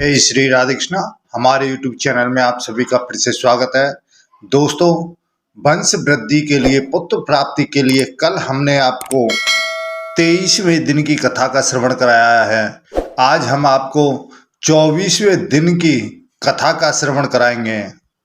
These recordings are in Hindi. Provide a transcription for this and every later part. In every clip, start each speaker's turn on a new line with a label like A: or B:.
A: हे श्री राधे कृष्णा। हमारे YouTube चैनल में आप सभी का फिर से स्वागत है। दोस्तों, वंश वृद्धि के लिए, पुत्र प्राप्ति के लिए कल हमने आपको 23वें दिन की कथा का श्रवण कराया है। आज हम आपको 24वें दिन की कथा का श्रवण कराएंगे।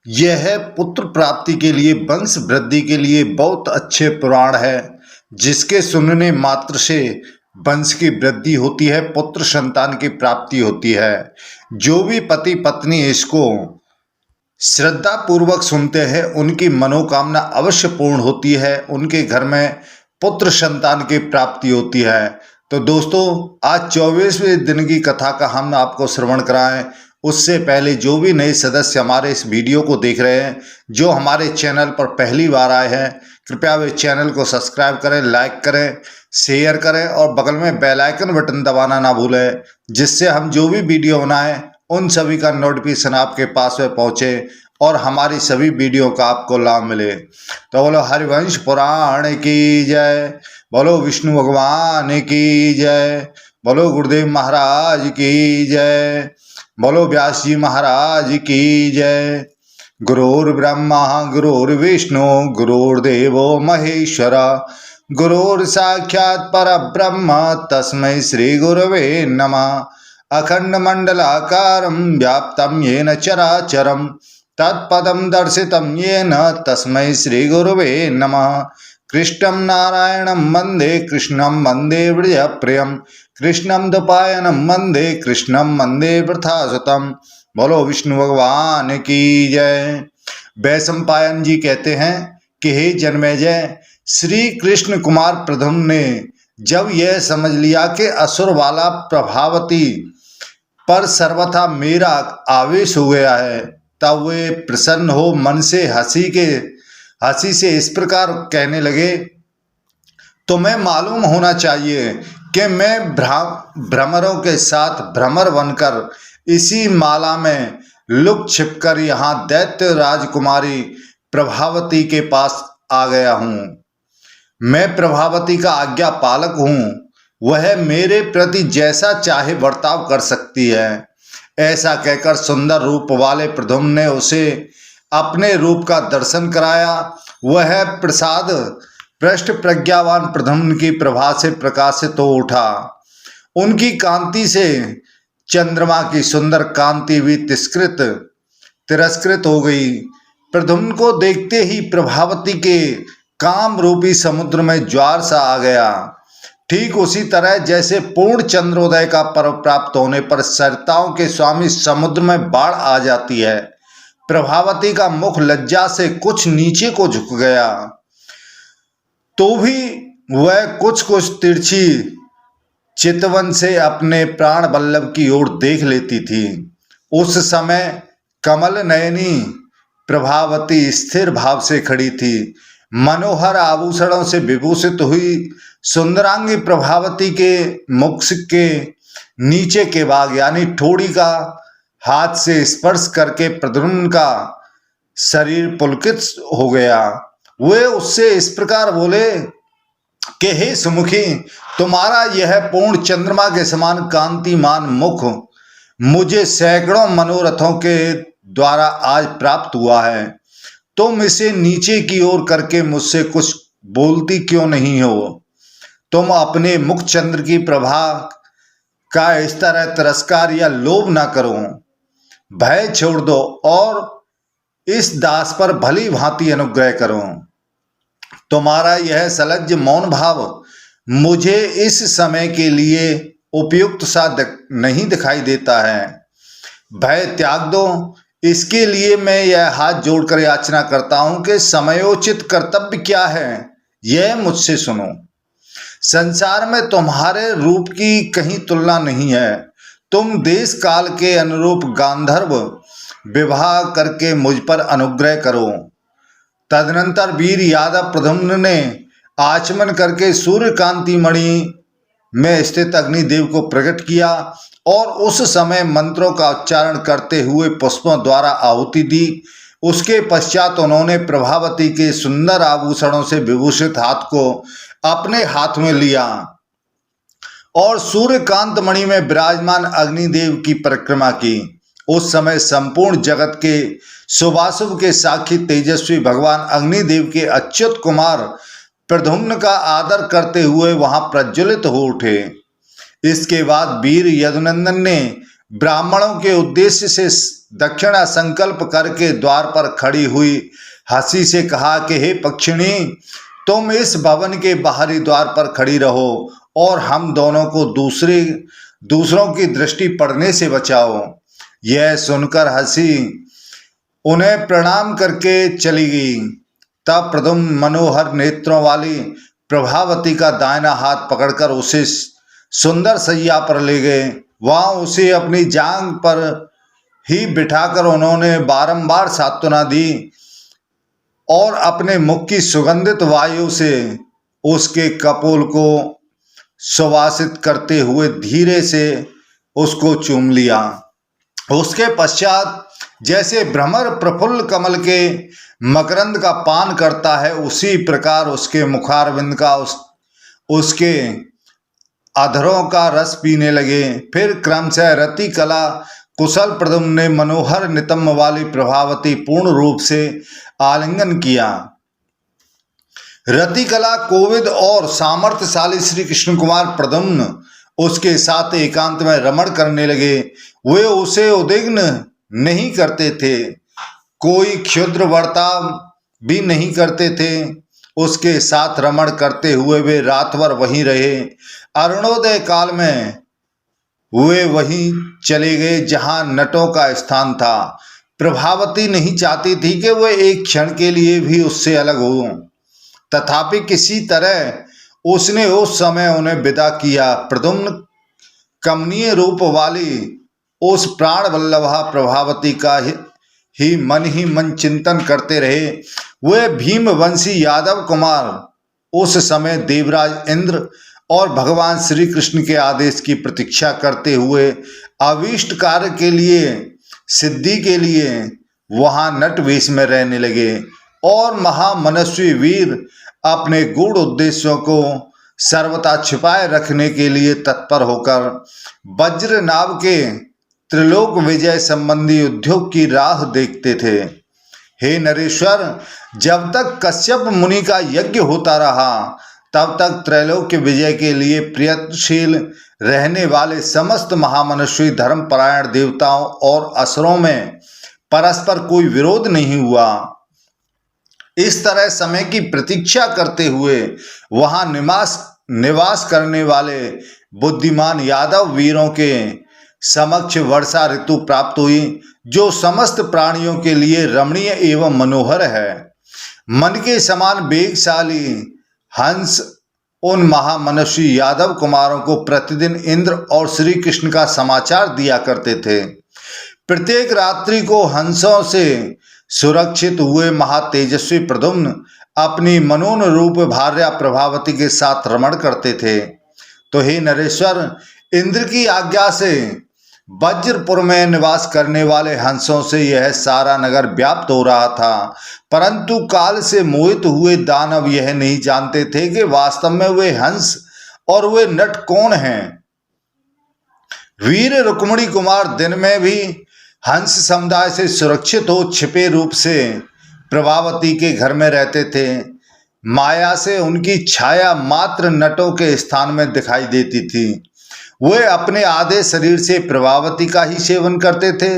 A: यह पुत्र प्राप्ति के लिए, वंश वृद्धि के लिए बहुत अच्छे पुराण है, जिसके सुनने मात्र से वंश की वृद्धि होती है, पुत्र संतान की प्राप्ति होती है। जो भी पति पत्नी इसको श्रद्धा पूर्वक सुनते हैं, उनकी मनोकामना अवश्य पूर्ण होती है, उनके घर में पुत्र संतान की प्राप्ति होती है। तो दोस्तों, आज 24वें दिन की कथा का हम आपको श्रवण कराएं। उससे पहले जो भी नए सदस्य हमारे इस वीडियो को देख रहे हैं, जो हमारे चैनल पर पहली बार आए हैं, कृपया वे चैनल को सब्सक्राइब करें, लाइक करें, शेयर करें और बगल में बेल आइकन बटन दबाना ना भूलें, जिससे हम जो भी वीडियो बनाएं उन सभी का नोटिफिकेशन आपके पास में पहुंचे और हमारी सभी वीडियो का आपको लाभ मिले। तो बोलो हरिवंश पुराण की जय, बोलो विष्णु भगवान की जय, बोलो गुरुदेव महाराज की जय, बोलो व्यास जी महाराज की जय। गुरुर्ब्रह्मा गुरुर्विष्णु गुरुर्देवो महेश्वरा, गुरुर्साक्षात् परब्रह्म तस्मै श्री गुरवे नमः। अखंड मंडलाकारं व्याप्तं येन चराचरं तत्पदं दर्शितं येन तस्मै श्री गुरवे नमः। कृष्णं नारायणं वन्दे कृष्णं वन्दे व्रजप्रियं, कृष्णं द्वैपायनं वन्दे कृष्णं वन्दे वृथासुतं। बोलो विष्णु भगवान की जय। वैशंपायन जी कहते हैं कि हे जन्मेजय, श्री कृष्ण कुमार प्रद्युम्न ने जब यह समझ लिया कि असुर वाला प्रभावती पर सर्वथा मेरा आवेश हो गया है, तब वे प्रसन्न हो मन से हंसी से इस प्रकार कहने लगे, तुम्हें मालूम होना चाहिए कि मैं भ्रमरों के साथ भ्रमर बनकर इसी माला में लुक छिपकर यहाँ दैत्य राजकुमारी प्रभावती के पास आ गया हूँ। मैं प्रभावती का आज्ञा पालक हूँ, वह मेरे प्रति जैसा चाहे बर्ताव कर सकती है। ऐसा कहकर सुंदर रूप वाले प्रद्युम्न ने उसे अपने रूप का दर्शन कराया। वह प्रसाद पृष्ठ प्रज्ञावान प्रद्युम्न की प्रभा से प्रकाशित हो उठा। उनकी कांति से चंद्रमा की सुंदर कांति भी तिरस्कृत हो गई। प्रद्युम्न को देखते ही प्रभावती के काम रूपी समुद्र में ज्वार सा आ गया। ठीक उसी तरह जैसे पूर्ण चंद्रोदय का पर्व प्राप्त होने पर सरिताओं के स्वामी समुद्र में बाढ़ आ जाती है, प्रभावती का मुख लज्जा से कुछ नीचे को झुक गया, तो भी वह कुछ कुछ तिरछी चितवन से अपने प्राण वल्लभ की ओर देख लेती थी। उस समय कमल नयनी प्रभावती स्थिर भाव से खड़ी थी। मनोहर आभूषणों से विभूषित हुई सुंदरांगी प्रभावती के मुख के नीचे के भाग यानी ठोड़ी का हाथ से स्पर्श करके प्रद्युम्न का शरीर पुलकित हो गया। वे उससे इस प्रकार बोले कि हे सुमुखी, तुम्हारा यह पूर्ण चंद्रमा के समान कांतिमान मुख मुझे सैकड़ों मनोरथों के द्वारा आज प्राप्त हुआ है। तुम इसे नीचे की ओर करके मुझसे कुछ बोलती क्यों नहीं हो? तुम अपने मुख चंद्र की प्रभा का इस तरह तिरस्कार या लोभ ना करो। भय छोड़ दो और इस दास पर भली भांति अनुग्रह करो। तुम्हारा यह सलज्ज मौन भाव मुझे इस समय के लिए उपयुक्त सा नहीं दिखाई देता है। भय त्याग दो। इसके लिए मैं यह हाथ जोड़कर याचना करता हूं कि समयोचित कर्तव्य क्या है, यह मुझसे सुनो। संसार में तुम्हारे रूप की कहीं तुलना नहीं है। तुम देश काल के अनुरूप गांधर्व विवाह करके मुझ पर अनुग्रह करो। तदनंतर वीर यादव प्रद्युम्न ने आचमन करके सूर्यकांति मणि में स्थित अग्निदेव को प्रकट किया और उस समय मंत्रों का उच्चारण करते हुए पुष्पों द्वारा आहुति दी। उसके पश्चात उन्होंने प्रभावती के सुंदर आभूषणों से विभूषित हाथ को अपने हाथ में लिया और सूर्यकांत मणि में विराजमान अग्निदेव की परिक्रमा की। उस समय संपूर्ण जगत के शुभाशुभ के साक्षी तेजस्वी भगवान अग्निदेव के अच्युत कुमार प्रद्युम्न का आदर करते हुए वहां प्रज्वलित हो उठे। इसके बाद वीर यदुनंदन ने ब्राह्मणों के उद्देश्य से दक्षिणा संकल्प करके द्वार पर खड़ी हुई हंसी से कहा कि हे पक्षिणी, तुम इस भवन के बाहरी द्वार पर खड़ी रहो और हम दोनों को दूसरों की दृष्टि पड़ने से बचाओ। यह सुनकर हंसी उन्हें प्रणाम करके चली गई। तब प्रद्युम्न मनोहर नेत्रों वाली प्रभावती का दाहिना हाथ पकड़कर उसे सुंदर सैया पर ले गए। वहां उसे अपनी जांग पर ही बिठाकर उन्होंने बारंबार सांत्वना दी और अपने मुख की सुगंधित वायु से उसके कपोल को सुवासित करते हुए धीरे से उसको चूम लिया। उसके पश्चात जैसे भ्रमर प्रफुल्ल कमल के मकरंद का पान करता है, उसी प्रकार उसके मुखारविंद का उसके अधरों का रस पीने लगे। फिर क्रमशः रति कला कुशल प्रद्युम्न ने मनोहर नितंब वाली प्रभावती पूर्ण रूप से आलिंगन किया। रति कला कोविद और सामर्थ्यशाली श्री कृष्ण कुमार प्रद्युम्न उसके साथ एकांत में रमण करने लगे। वे उसे उद्विग्न नहीं करते थे, कोई क्षुद्र बर्ताव भी नहीं करते थे। उसके साथ रमण करते हुए वे रात भर वहीं रहे। अरुणोदय काल में वे वहीं चले गए जहां नटों का स्थान था। प्रभावती नहीं चाहती थी कि वे एक क्षण के लिए भी उससे अलग हो, तथापि किसी तरह उसने उस समय उन्हें विदा किया। प्रद्युम्न कमनीय रूप वाली उस प्राण वल्लभा प्रभावती का ही मन चिंतन करते रहे। वे भीमवंशी यादव कुमार उस समय देवराज इंद्र और भगवान श्री कृष्ण के आदेश की प्रतीक्षा करते हुए अभीष्ट कार्य के लिए सिद्धि के लिए वहां नट वेश में रहने लगे और महामनस्वी वीर अपने गूढ़ उद्देश्यों को सर्वथा छिपाए रखने के लिए तत्पर होकर वज्र नाव के त्रिलोक विजय संबंधी उद्योग की राह देखते थे। हे नरेश्वर, जब तक कश्यप मुनि का यज्ञ होता रहा तब तक त्रैलोक्य विजय के लिए प्रयत्नशील रहने वाले समस्त महामनुष्य धर्मपरायण देवताओं और असुरों में परस्पर कोई विरोध नहीं हुआ। इस तरह समय की प्रतीक्षा करते हुए वहां निवास करने वाले बुद्धिमान यादव वीरों के समक्ष वर्षा ऋतु प्राप्त हुई, जो समस्त प्राणियों के लिए रमणीय एवं मनोहर है। मन के समान वेगशाली हंस उन महामनुष्य यादव कुमारों को प्रतिदिन इंद्र और श्री कृष्ण का समाचार दिया करते थे। प्रत्येक रात्रि को हंसों से सुरक्षित हुए महातेजस्वी प्रद्युम्न अपनी मनोनुरूप भार्या प्रभावती के साथ रमण करते थे। तो हे नरेश्वर, इंद्र की आज्ञा से वज्रपुर में निवास करने वाले हंसों से यह सारा नगर व्याप्त हो रहा था, परंतु काल से मोहित हुए दानव यह नहीं जानते थे कि वास्तव में वे हंस और वे नट कौन हैं। वीर रुक्मिणी कुमार दिन में भी हंस समुदाय से सुरक्षित हो छिपे रूप से प्रभावती के घर में रहते थे। माया से उनकी छाया मात्र नटों के स्थान में दिखाई देती थी। वे अपने आधे शरीर से प्रभावती का ही सेवन करते थे।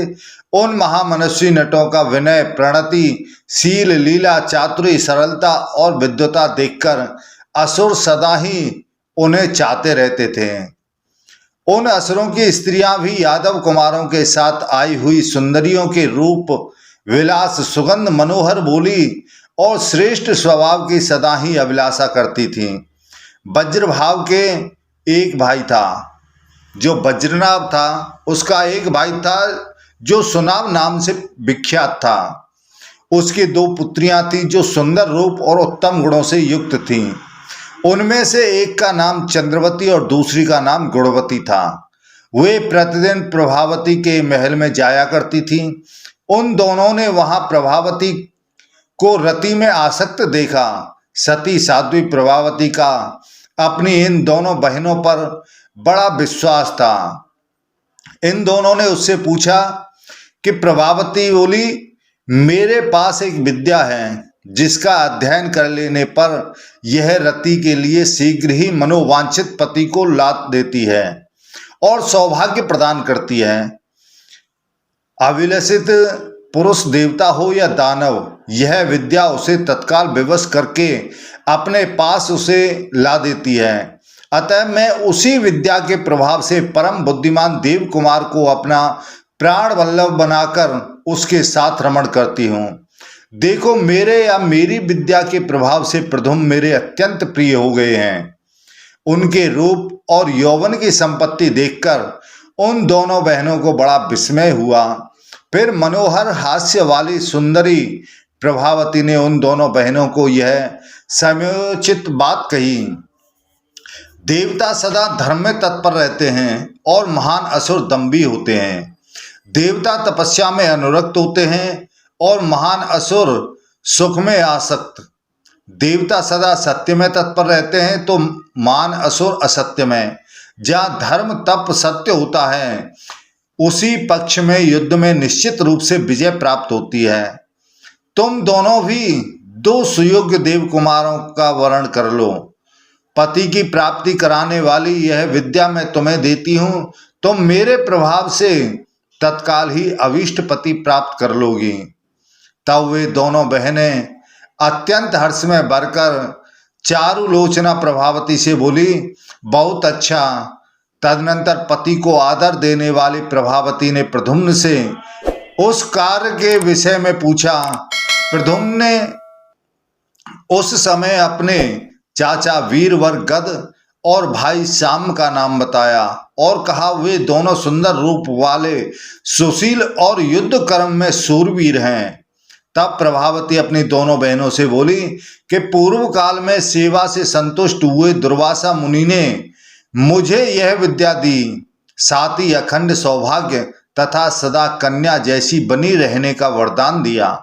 A: उन महामनुष्य नटों का विनय, प्रणति, शील, लीला, चातुर्य, सरलता और विद्वता देखकर असुर सदा ही उन्हें चाहते रहते थे। उन असुरों की स्त्रियां भी यादव कुमारों के साथ आई हुई सुंदरियों के रूप, विलास, सुगंध, मनोहर बोली और श्रेष्ठ स्वभाव की सदा ही अभिलाषा करती थीं। वज्रभाव के एक भाई था जो वज्रनाभ था, उसका एक भाई था जो सुनाम नाम से विख्यात था। उसकी दो पुत्रियां थीं जो सुंदर रूप और उत्तम गुणों से युक्त थीं। उनमें से एक का नाम चंद्रवती और दूसरी का नाम गुणवती था। वे प्रतिदिन प्रभावती के महल में जाया करती थीं। उन दोनों ने वहां प्रभावती को रति में आसक्त देखा। सती साध्वी प्रभावती का अपनी इन दोनों बहनों पर बड़ा विश्वास था। इन दोनों ने उससे पूछा कि प्रभावती बोली, मेरे पास एक विद्या है जिसका अध्ययन कर लेने पर यह रति के लिए शीघ्र ही मनोवांछित पति को लाद देती है और सौभाग्य प्रदान करती है। अभिलषित पुरुष देवता हो या दानव, यह विद्या उसे तत्काल विवश करके अपने पास उसे ला देती है। अतः मैं उसी विद्या के प्रभाव से परम बुद्धिमान देव कुमार को अपना प्राण वल्लभ बनाकर उसके साथ रमण करती हूँ। देखो, मेरे या मेरी विद्या के प्रभाव से प्रद्युम्न मेरे अत्यंत प्रिय हो गए हैं। उनके रूप और यौवन की संपत्ति देखकर उन दोनों बहनों को बड़ा विस्मय हुआ। फिर मनोहर हास्य वाली सुंदरी प्रभावती ने उन दोनों बहनों को यह समयोचित बात कही। देवता सदा धर्म में तत्पर रहते हैं और महान असुर दंभी होते हैं। देवता तपस्या में अनुरक्त होते हैं और महान असुर सुख में आसक्त। देवता सदा सत्य में तत्पर रहते हैं तो महान असुर असत्य में। जहाँ धर्म तप सत्य होता है उसी पक्ष में युद्ध में निश्चित रूप से विजय प्राप्त होती है। तुम दोनों भी दो सुयोग्य देव कुमारों का वर्ण कर लो। पति की प्राप्ति कराने वाली यह विद्या मैं तुम्हें देती हूँ। तुम मेरे प्रभाव से तत्काल ही अभीष्ट पति प्राप्त कर लोगी। तब वे दोनों बहनें अत्यंत हर्ष में भरकर चारुलोचना प्रभावती से बोली, बहुत अच्छा। तदनंतर पति को आदर देने वाली प्रभावती ने प्रद्युम्न से उस कार्य के विषय में पूछा। प्रद्युम्न ने उस समय अपने चाचा वीरवर गद और भाई श्याम का नाम बताया और कहा, वे दोनों सुंदर रूप वाले, सुशील और युद्ध कर्म में शूरवीर हैं। तब प्रभावती अपनी दोनों बहनों से बोली कि पूर्व काल में सेवा से संतुष्ट हुए दुर्वासा मुनि ने मुझे यह विद्या दी, साथ ही अखंड सौभाग्य तथा सदा कन्या जैसी बनी रहने का वरदान दिया।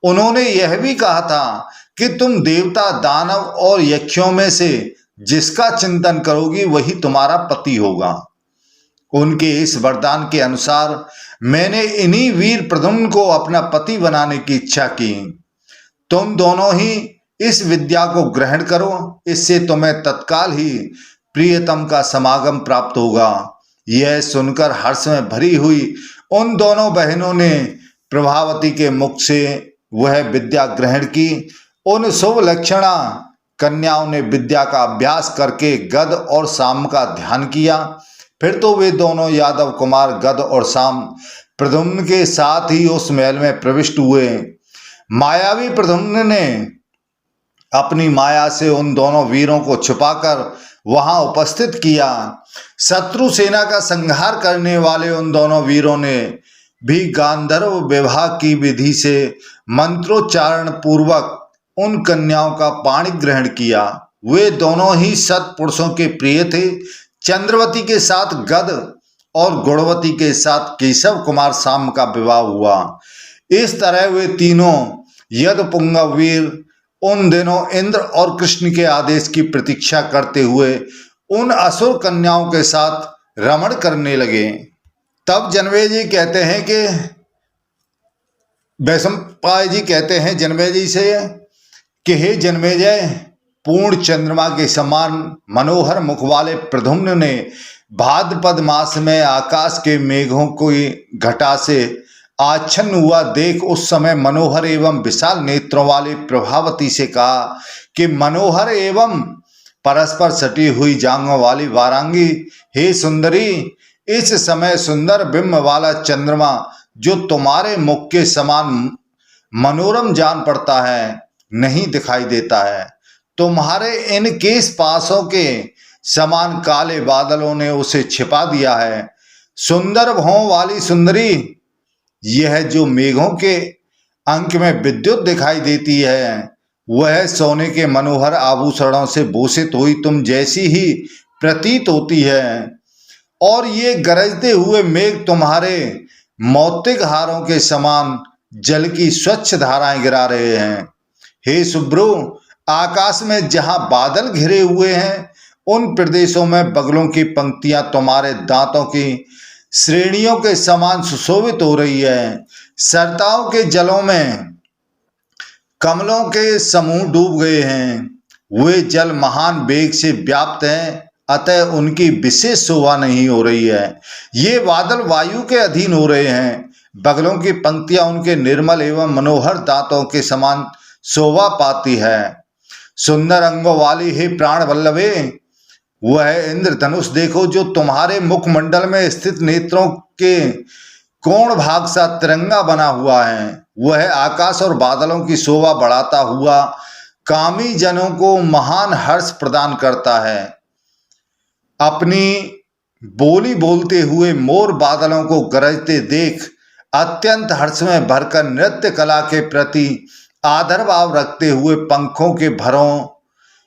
A: उन्होंने यह भी कहा था कि तुम देवता, दानव और यक्षों में से जिसका चिंतन करोगी वही तुम्हारा पति होगा। उनके इस वरदान के अनुसार मैंने इन्हीं वीर प्रद्युम्न को अपना पति बनाने की इच्छा की। तुम दोनों ही इस विद्या को ग्रहण करो, इससे तुम्हें तत्काल ही प्रियतम का समागम प्राप्त होगा। यह सुनकर हर्ष में भरी हुई उन दोनों बहनों ने प्रभावती के मुख से वह विद्या ग्रहण की। उन शुभ लक्षणा कन्याओं ने विद्या का अभ्यास करके गद और शाम का ध्यान किया। फिर तो वे दोनों यादव कुमार गद और शाम प्रद्युम्न के साथ ही उस महल में प्रविष्ट हुए। मायावी प्रद्युम्न ने अपनी माया से उन दोनों वीरों को छुपाकर वहां उपस्थित किया। शत्रु सेना का संहार करने वाले उन दोनों वीरों ने भी गांधर्व विवाह की विधि से मंत्रोच्चारण पूर्वक उन कन्याओं का पाणी ग्रहण किया। वे दोनों ही सत्पुरुषों के प्रिय थे। चंद्रवती के साथ गद और गुणवती के साथ केशव कुमार शाम का विवाह हुआ। इस तरह वे तीनों यदुपुंगव वीर उन दिनों इंद्र और कृष्ण के आदेश की प्रतीक्षा करते हुए उन असुर कन्याओं के साथ रमण करने लगे। तब जन्मेजय कहते हैं कि वैशंपायन जी कहते हैं जन्मेजय से कि हे जन्मेजय, पूर्ण चंद्रमा के समान मनोहर मुख वाले प्रद्युम्न ने भाद्रपद मास में आकाश के मेघों की घटा से आच्छन्न हुआ देख उस समय मनोहर एवं विशाल नेत्रों वाली प्रभावती से कहा कि मनोहर एवं परस्पर सटी हुई जांघों वाली वारांगी, हे सुंदरी, इस समय सुंदर बिंब वाला चंद्रमा जो तुम्हारे मुख के समान मनोरम जान पड़ता है नहीं दिखाई देता है। तुम्हारे इन केश पासों के समान काले बादलों ने उसे छिपा दिया है। सुंदर भौं वाली सुंदरी, यह जो मेघों के अंक में विद्युत दिखाई देती है वह सोने के मनोहर आभूषणों से भूषित हुई तुम जैसी ही प्रतीत होती है, और ये गरजते हुए मेघ तुम्हारे मौक्तिक हारों के समान जल की स्वच्छ धाराएं गिरा रहे हैं। हे सुब्रु, आकाश में जहां बादल घिरे हुए हैं उन प्रदेशों में बगलों की पंक्तियां तुम्हारे दांतों की श्रेणियों के समान सुशोभित हो रही है। सरताओं के जलों में कमलों के समूह डूब गए हैं। वे जल महान वेग से व्याप्त हैं, अतः उनकी विशेष शोभा नहीं हो रही है। ये बादल वायु के अधीन हो रहे हैं। बगलों की पंक्तियां उनके निर्मल एवं मनोहर दांतों के समान शोभा पाती है। सुंदर अंगों वाली हे प्राण वल्लभे, वह इंद्रधनुष देखो जो तुम्हारे मुखमंडल में स्थित नेत्रों के कोण भाग सा तिरंगा बना हुआ है। वह आकाश और बादलों की शोभा बढ़ाता हुआ कामी जनों को महान हर्ष प्रदान करता है। अपनी बोली बोलते हुए मोर बादलों को गरजते देख अत्यंत हर्ष में भरकर नृत्य कला के प्रति आदर भाव रखते हुए पंखों के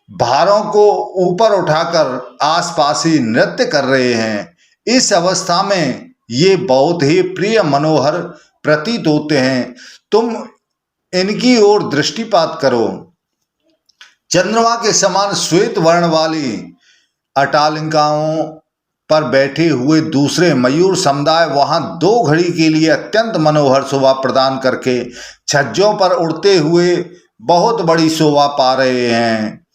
A: भारों को ऊपर उठाकर आसपास ही नृत्य कर रहे हैं। इस अवस्था में ये बहुत ही प्रिय मनोहर प्रतीत होते हैं। तुम इनकी ओर दृष्टिपात करो। चंद्रमा के समान श्वेत वर्ण वाली अटालिकाओं पर बैठे हुए दूसरे मयूर समुदाय वहां 2 घड़ी के लिए अत्यंत मनोहर शोभा प्रदान करके छज्जों पर उड़ते हुए बहुत बड़ी शोभा पा रहे हैं।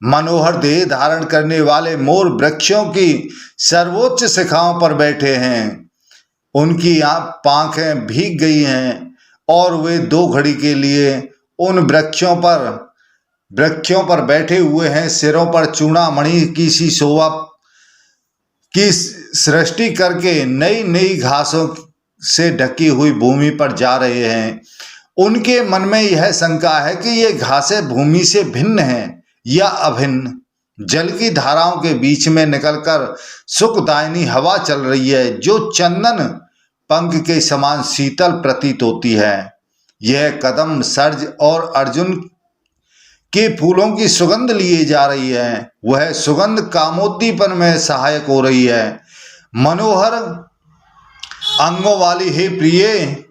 A: मनोहर देह धारण करने वाले मोर वृक्षों की सर्वोच्च शिखाओं पर बैठे हैं। उनकी पांखें भीग गई हैं और वे 2 घड़ी के लिए उन वृक्षों पर बैठे हुए हैं। सिरों पर चूड़ामणि की सी शोभा की सृष्टि करके नई नई घासों से ढकी हुई भूमि पर जा रहे हैं। उनके मन में यह शंका है कि ये घासें भूमि से भिन्न हैं या अभिन्न। जल की धाराओं के बीच में निकलकर सुखदायिनी हवा चल रही है जो चंदन पंख के समान शीतल प्रतीत होती है। यह कदम, सर्ज और अर्जुन के फूलों की सुगंध लिए जा रही है। वह सुगंध कामोद्दीपन में सहायक हो रही है। मनोहर अंगों वाली हे प्रिय,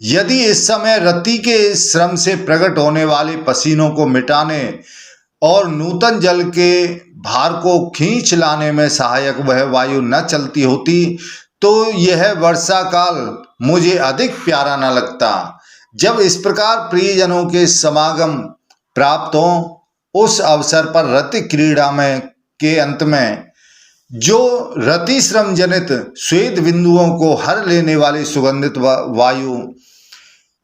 A: यदि इस समय रति के श्रम से प्रकट होने वाले पसीनों को मिटाने और नूतन जल के भार को खींच लाने में सहायक वह वायु न चलती होती तो यह वर्षा काल मुझे अधिक प्यारा न लगता। जब इस प्रकार प्रियजनों के समागम प्राप्त हो, उस अवसर पर रति क्रीड़ा में के अंत में जो रति श्रम जनित श्वेत बिंदुओं को हर लेने वाली सुगंधित वायु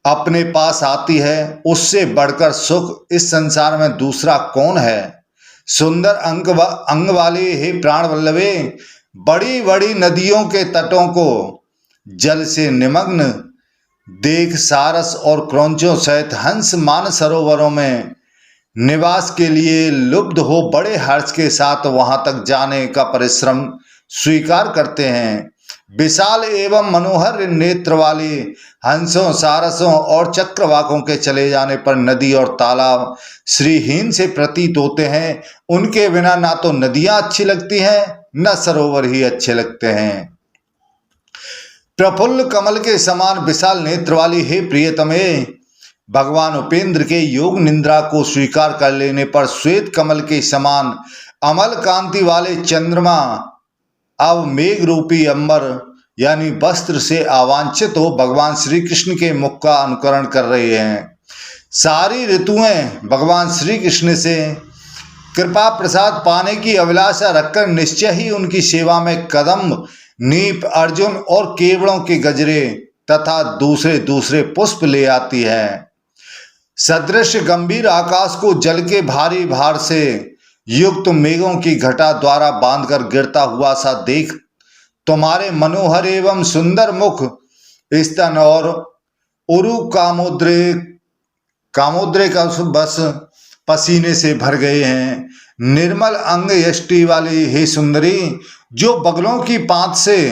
A: अपने पास आती है, उससे बढ़कर सुख इस संसार में दूसरा कौन है। सुंदर अंग वाले हे प्राण वल्लभे, बड़ी बड़ी नदियों के तटों को जल से निमग्न देख सारस और क्रौंचों सहित हंस मान सरोवरों में निवास के लिए लुब्ध हो बड़े हर्ष के साथ वहां तक जाने का परिश्रम स्वीकार करते हैं। विशाल एवं मनोहर नेत्र वाले हंसों, सारसों और चक्रवाकों के चले जाने पर नदी और तालाब श्रीहीन से प्रतीत होते हैं। उनके बिना ना तो नदियां अच्छी लगती हैं न सरोवर ही अच्छे लगते हैं। प्रफुल्ल कमल के समान विशाल नेत्र वाली हे प्रियतमे, भगवान उपेंद्र के योग निंद्रा को स्वीकार कर लेने पर श्वेत कमल के समान अमल कांति वाले चंद्रमा अब मेघ रूपी अंबर यानी वस्त्र से अवांछित हो भगवान श्री कृष्ण के मुख का अनुकरण कर रहे हैं। सारी ऋतुएं भगवान श्री कृष्ण से कृपा प्रसाद पाने की अभिलाषा रखकर निश्चय ही उनकी सेवा में कदम्ब, नीप, अर्जुन और केवड़ों के गजरे तथा दूसरे दूसरे पुष्प ले आती है। सदृश गंभीर आकाश को जल के भारी भार से युक्त मेघों की घटा द्वारा बांधकर गिरता हुआ सा देख तुम्हारे मनोहर एवं सुंदर मुख, स्तन और उरु कामोद्रे का बस पसीने से भर गए हैं। निर्मल अंग यष्टि वाली हे सुंदरी, जो बगलों की पात से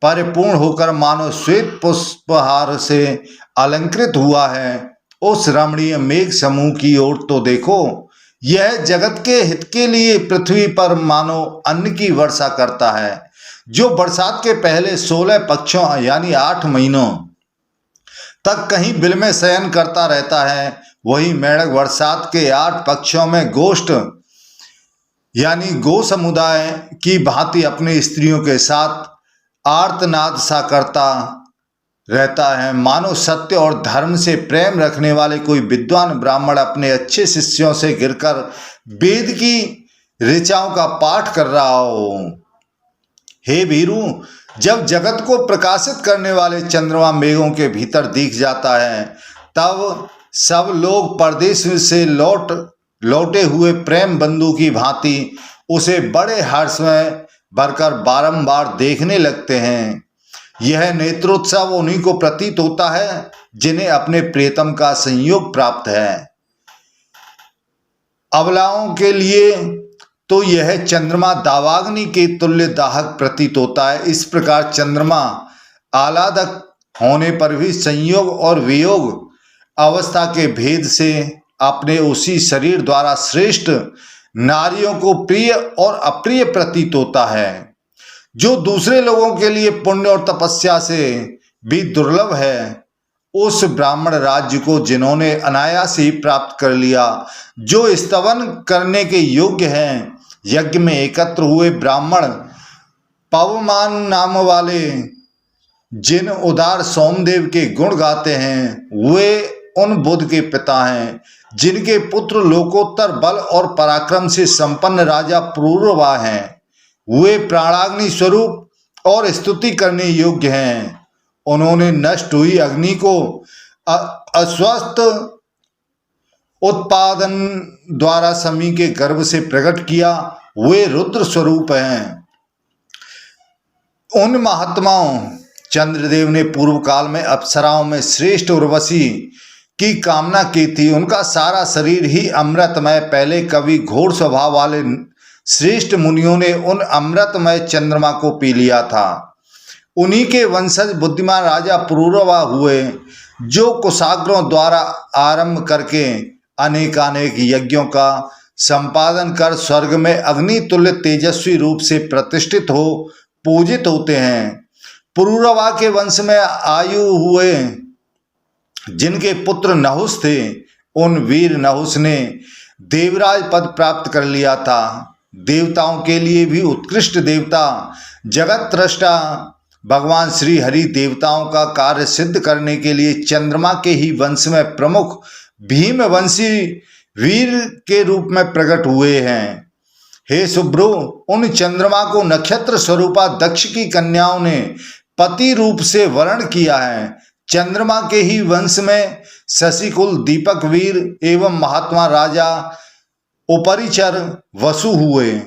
A: परिपूर्ण होकर मानो श्वेत पुष्पहार से अलंकृत हुआ है, उस रमणीय मेघ समूह की ओर तो देखो। यह जगत के हित के लिए पृथ्वी पर मानो अन्न की वर्षा करता है। जो बरसात के पहले 16 पक्षों यानी 8 महीनों तक कहीं बिल में शयन करता रहता है, वही मेढक बरसात के 8 पक्षों में गोष्ठ यानी गो समुदाय की भांति अपनी स्त्रियों के साथ आर्तनाद सा करता रहता है, मानो सत्य और धर्म से प्रेम रखने वाले कोई विद्वान ब्राह्मण अपने अच्छे शिष्यों से गिरकर वेद की ऋचाओं का पाठ कर रहा हो। हे वीरू, जब जगत को प्रकाशित करने वाले चंद्रमा मेघों के भीतर दिख जाता है, तब सब लोग परदेश से लौटे हुए प्रेम बंधु की भांति उसे बड़े हर्ष में भरकर बारंबार देखने लगते हैं। यह नेत्रोत्सव उन्हीं को प्रतीत होता है जिन्हें अपने प्रियतम का संयोग प्राप्त है। अबलाओं के लिए तो यह चंद्रमा दावाग्नि के तुल्य दाहक प्रतीत होता है। इस प्रकार चंद्रमा आह्लादक होने पर भी संयोग और वियोग अवस्था के भेद से अपने उसी शरीर द्वारा श्रेष्ठ नारियों को प्रिय और अप्रिय प्रतीत होता है, जो दूसरे लोगों के लिए पुण्य और तपस्या से भी दुर्लभ है। उस ब्राह्मण राज्य को जिन्होंने अनायास ही प्राप्त कर लिया, जो स्तवन करने के योग्य हैं, यज्ञ में एकत्र हुए ब्राह्मण पवमान नाम वाले जिन उदार सोमदेव के गुण गाते हैं, वे उन बुद्ध के पिता हैं, जिनके पुत्र लोकोत्तर बल और पराक्रम से संपन्न राजा पुरूरवा हैं। वे प्राणाग्नि स्वरूप और स्तुति करने योग्य हैं। उन्होंने नष्ट हुई अग्नि को अस्वस्थ उत्पादन द्वारा समी के गर्भ से प्रकट किया। वे रुद्र स्वरूप हैं। उन महात्माओं चंद्रदेव ने पूर्व काल में अप्सराओं में श्रेष्ठ उर्वशी की कामना की थी। उनका सारा शरीर ही अमृतमय। पहले कभी घोर स्वभाव वाले श्रेष्ठ मुनियों ने उन अमृतमय चंद्रमा को पी लिया था। उन्हीं के वंशज बुद्धिमान राजा पुरूरवा हुए, जो कुशाग्रों द्वारा आरंभ करके अनेकानेक यज्ञों का संपादन कर स्वर्ग में अग्नि तुल्य तेजस्वी रूप से प्रतिष्ठित हो पूजित होते हैं। पुरूरवा के वंश में आयु हुए जिनके पुत्र नहुस थे, उन वीर नहुस ने देवराज पद प्राप्त कर लिया था। देवताओं के लिए भी उत्कृष्ट देवता जगत दृष्टा भगवान श्री हरि देवताओं का कार्य सिद्ध करने के लिए चंद्रमा के ही वंश में प्रमुख भीमवंशी वीर के रूप में प्रकट हुए हैं। हे सुब्रो, उन चंद्रमा को नक्षत्र स्वरूपा दक्ष की कन्याओं ने पति रूप से वर्ण किया है। चंद्रमा के ही वंश में शशिकुल दीपक वीर एवं महात्मा राजा उपरिचर वसु हुए,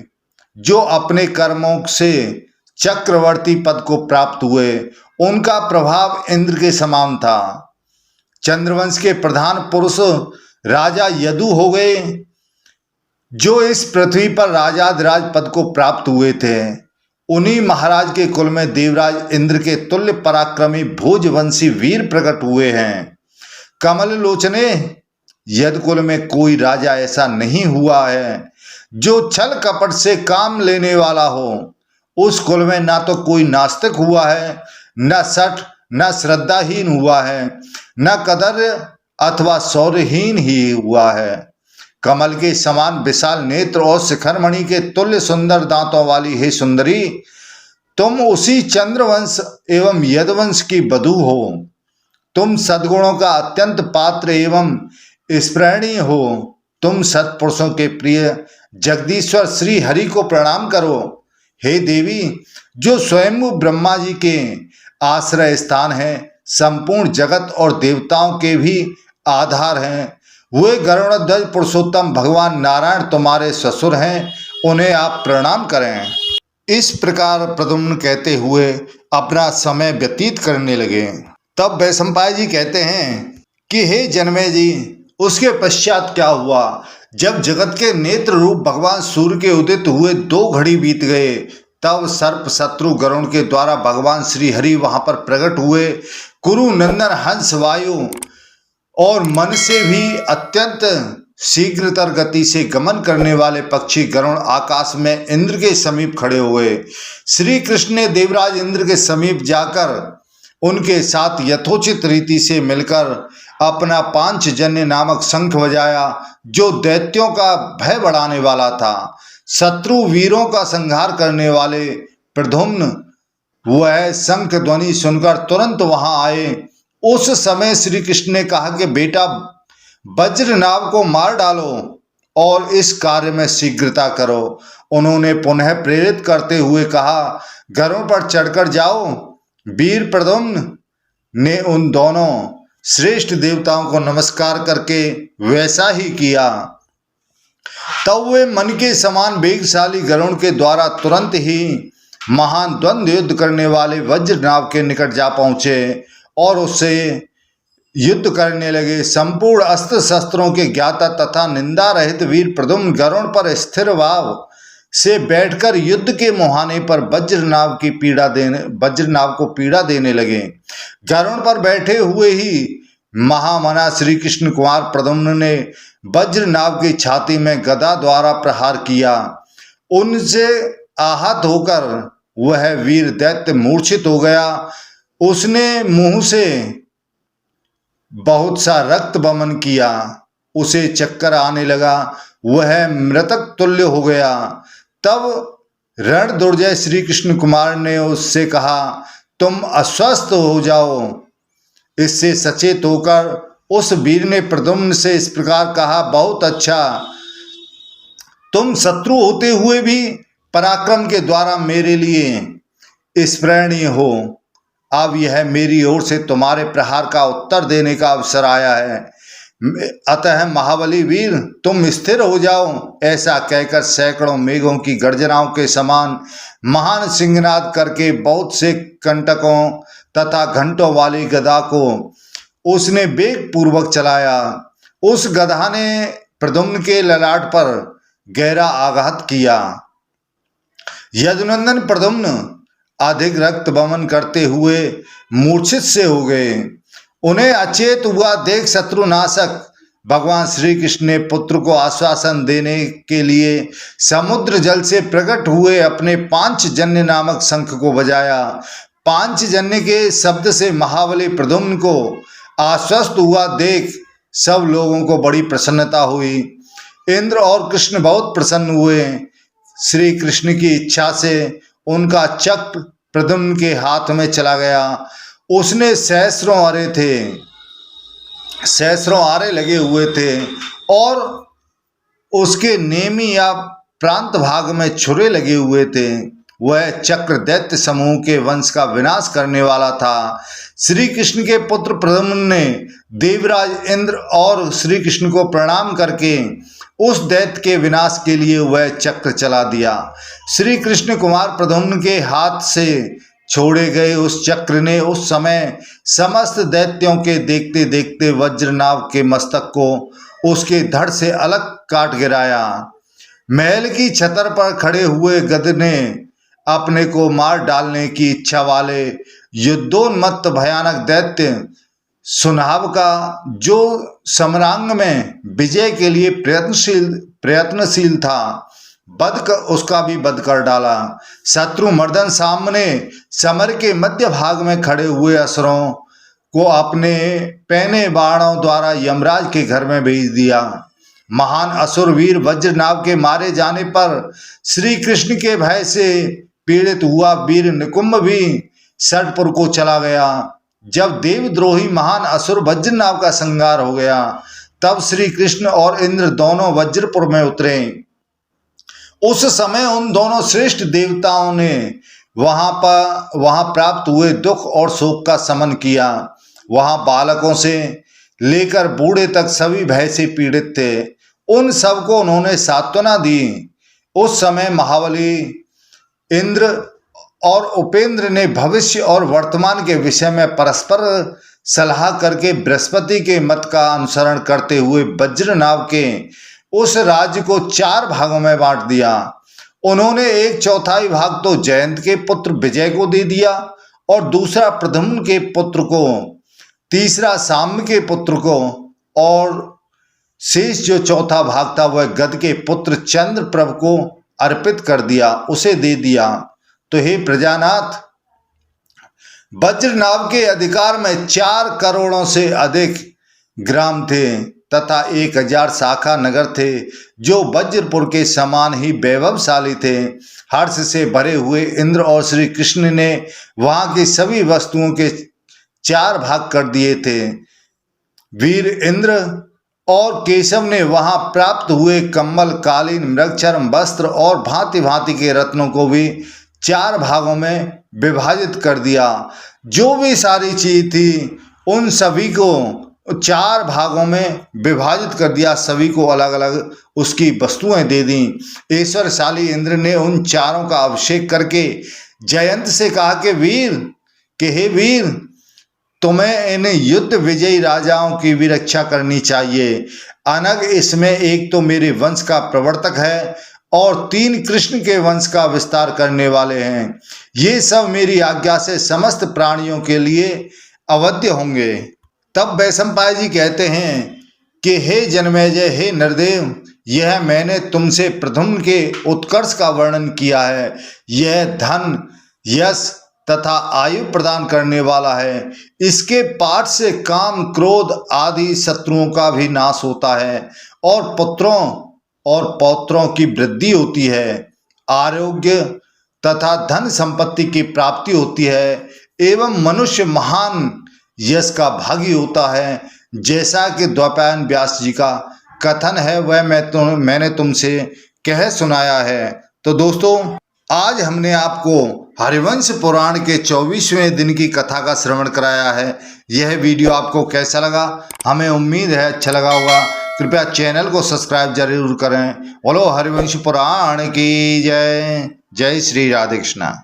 A: जो अपने कर्मों से चक्रवर्ती पद को प्राप्त हुए। उनका प्रभाव इंद्र के समान था। चंद्रवंश के प्रधान पुरुष राजा यदु हो गए, जो इस पृथ्वी पर राजाधिराज पद को प्राप्त हुए थे। उन्हीं महाराज के कुल में देवराज इंद्र के तुल्य पराक्रमी भोजवंशी वीर प्रकट हुए हैं। कमल लोचने, यदु कुल में कोई राजा ऐसा नहीं हुआ है जो छल कपट से काम लेने वाला हो। उस कुल में ना तो कोई नास्तिक हुआ है, न सठ, न श्रद्धाहीन हुआ है, न कदर्य अथवा शौर्यहीन ही हुआ है। कमल के समान विशाल नेत्र और शिखरमणि के तुल्य सुंदर दांतों वाली हे सुंदरी, तुम उसी चंद्रवंश एवं यदवंश की बधू हो। तुम सद्गुणों का अत्यंत पात्र एवं स्मरणीय हो। तुम सत्पुरुषों के प्रिय जगदीश्वर श्री हरि को प्रणाम करो। हे देवी, जो स्वयं ब्रह्मा जी के आश्रय स्थान है, संपूर्ण जगत और देवताओं के भी आधार हैं, वे गरुड़ध्वज पुरुषोत्तम भगवान नारायण तुम्हारे ससुर हैं, उन्हें आप प्रणाम करें। इस प्रकार प्रद्युम्न कहते हुए अपना समय व्यतीत करने लगे। तब वैशंपायन जी कहते हैं कि हे जनमेजय जी, उसके पश्चात क्या हुआ? जब जगत के नेत्र रूप भगवान सूर्य के उदित हुए 2 घड़ी बीत गए, तब सर्प शत्रु गरुण के द्वारा भगवान श्री हरि वहां पर प्रकट हुए। कुरु नंदन हंस वायु और मन से भी अत्यंत शीघ्रतर गति से गमन करने वाले पक्षी गरुण आकाश में इंद्र के समीप खड़े हुए। श्री कृष्ण ने देवराज इंद्र के समीप जाकर उनके साथ यथोचित रीति से मिलकर अपना पांचजन्य नामक शंख बजाया, जो दैत्यों का भय बढ़ाने वाला था। शत्रु वीरों का संहार करने वाले प्रद्युम्न वह शंख ध्वनि सुनकर तुरंत वहां आए। उस समय श्री कृष्ण ने कहा कि बेटा, वज्रनाभ को मार डालो और इस कार्य में शीघ्रता करो। उन्होंने पुनः प्रेरित करते हुए कहा, घरों पर चढ़कर जाओ। वीर प्रद्युम्न ने उन दोनों श्रेष्ठ देवताओं को नमस्कार करके वैसा ही किया। तब वे मन के समान वेगशाली गरुड़ के द्वारा तुरंत ही महान द्वंद्व युद्ध करने वाले वज्रनाभ के निकट जा पहुंचे और उससे युद्ध करने लगे। संपूर्ण अस्त्र शस्त्रों के ज्ञाता तथा निंदा रहित वीर प्रद्युम्न गरुड़ पर स्थिर भाव से बैठकर युद्ध के मुहाने पर वज्रनाभ को पीड़ा देने लगे। गरुड़ पर बैठे हुए ही महामना श्री कृष्ण कुमार प्रद्युम्न ने वज्रनाभ की छाती में गदा द्वारा प्रहार किया। उनसे आहत होकर वह वीर दैत्य मूर्छित हो गया। उसने मुंह से बहुत सा रक्त बमन किया। उसे चक्कर आने लगा, वह मृतक तुल्य हो गया। तब रण दुर्जय श्री कृष्ण कुमार ने उससे कहा, तुम अस्वस्थ हो जाओ। इससे सचेत होकर उस वीर ने प्रद्युम्न से इस प्रकार कहा, बहुत अच्छा, तुम शत्रु होते हुए भी पराक्रम के द्वारा मेरे लिए स्मरणीय हो। अब यह मेरी ओर से तुम्हारे प्रहार का उत्तर देने का अवसर आया है। अतः महाबली वीर, तुम स्थिर हो जाओ। ऐसा कहकर सैकड़ों मेघों की गर्जनाओं के समान महान सिंहनाद करके बहुत से कंटकों तथा घंटों वाली गदा को उसने वेग पूर्वक चलाया। उस गधा ने प्रद्युम्न के ललाट पर गहरा आघात किया। यदुनंदन प्रद्युम्न अधिक रक्त बमन करते हुए मूर्छित से हो गए। उन्हें अचेत हुआ देख शत्रुनाशक भगवान श्री कृष्ण ने पुत्र को आश्वासन देने के लिए समुद्र जल से प्रकट हुए अपने पांचजन्य नामक शंख को बजाया। पांचजन्य के शब्द से महाबली प्रद्युम्न को आश्वस्त हुआ देख सब लोगों को बड़ी प्रसन्नता हुई। इंद्र और कृष्ण बहुत प्रसन्न हुए। श्री कृष्ण की इच्छा से उनका चक्र प्रद्युम्न के हाथ में चला गया। उसने सहस्रों आरे लगे हुए थे और उसके नेमी या प्रांत भाग में छुरे लगे हुए थे। वह चक्र दैत्य समूह के वंश का विनाश करने वाला था। श्री कृष्ण के पुत्र प्रद्युम्न ने देवराज इंद्र और श्री कृष्ण को प्रणाम करके उस दैत्य के विनाश के लिए वह चक्र चला दिया। श्री कृष्ण कुमार प्रद्युम्न के हाथ से छोड़े गए उस चक्र ने उस समय समस्त दैत्यों के देखते देखते वज्रनाभ के मस्तक को उसके धड़ से अलग काट गिराया। महल की छतर पर खड़े हुए गध ने अपने को मार डालने की इच्छा वाले युद्धोन्मत्त भयानक दैत्य सुनाभ का, जो समरांग में विजय के लिए प्रयत्नशील था, उसका भी वध कर डाला। शत्रु मर्दन सामने समर के मध्य भाग में खड़े हुए असुरों को अपने पैने बाणों द्वारा यमराज के घर में भेज दिया। महान असुर वीर वज्रनाभ के मारे जाने पर श्री कृष्ण के भय से पीड़ित हुआ वीर निकुंभ भी षटपुर को चला गया। जब देवद्रोही महान असुर वज्रनाभ का संहार हो गया, तब श्री कृष्ण और इंद्र दोनों वज्रपुर में उतरे। उस समय उन दोनों श्रेष्ठ देवताओं ने वहां प्राप्त हुए दुख और शोक का शमन किया। वहां बालकों से लेकर बूढ़े तक सभी भय से पीड़ित थे। उन सबको उन्होंने सांत्वना दी। उस समय महाबली इंद्र और उपेंद्र ने भविष्य और वर्तमान के विषय में परस्पर सलाह करके बृहस्पति के मत का अनुसरण करते हुए वज्रनाभ के उस राज्य को 4 भागों में बांट दिया। उन्होंने 1/4 भाग तो जयंत के पुत्र विजय को दे दिया और दूसरा प्रद्युम्न के पुत्र को, तीसरा साम्य के पुत्र को और शेष जो चौथा भाग था वह गद के पुत्र चंद्रप्रभ को अर्पित कर दिया, उसे दे दिया। तो हे प्रजानाथ, वज्रनाभ के अधिकार में 4 करोड़ों से अधिक ग्राम थे। तथा 1000 शाखा नगर थे जो वज्रपुर के समान ही वैभवशाली थे। हर्ष से भरे हुए इंद्र और श्री कृष्ण ने वहां की सभी वस्तुओं के 4 भाग कर दिए थे। वीर इंद्र और केशव ने वहां प्राप्त हुए कम्बल, कालीन, मृगचर्म, वस्त्र और भांति भांति के रत्नों को भी 4 भागों में विभाजित कर दिया। जो भी सारी चीज थी उन सभी को 4 भागों में विभाजित कर दिया, सभी को अलग अलग उसकी वस्तुएं दे दी। ऐश्वर्यशाली इंद्र ने उन चारों का अभिषेक करके जयंत से कहा कि हे वीर, तुम्हें इन युद्ध विजयी राजाओं की भी रक्षा करनी चाहिए। अनग इसमें एक तो मेरे वंश का प्रवर्तक है और 3 कृष्ण के वंश का विस्तार करने वाले हैं। ये सब मेरी आज्ञा से समस्त प्राणियों के लिए अवध्य होंगे। तब वैशंपायन जी कहते हैं कि हे जनमेजय, हे नरदेव, यह मैंने तुमसे प्रद्युम्न के उत्कर्ष का वर्णन किया है। यह धन, यश तथा आयु प्रदान करने वाला है। इसके पाठ से काम, क्रोध आदि शत्रुओं का भी नाश होता है और पुत्रों और पौत्रों की वृद्धि होती है। आरोग्य तथा धन संपत्ति की प्राप्ति होती है एवं मनुष्य महान यश का भागी होता है। जैसा कि द्वैपायन व्यास जी का कथन है वह मैंने तुमसे कह सुनाया है। तो दोस्तों, आज हमने आपको हरिवंश पुराण के 24वें दिन की कथा का श्रवण कराया है। यह वीडियो आपको कैसा लगा? हमें उम्मीद है अच्छा लगा होगा। कृपया चैनल को सब्सक्राइब जरूर करें। बोलो हरिवंश पुराण की जय। जय श्री राधे कृष्णा।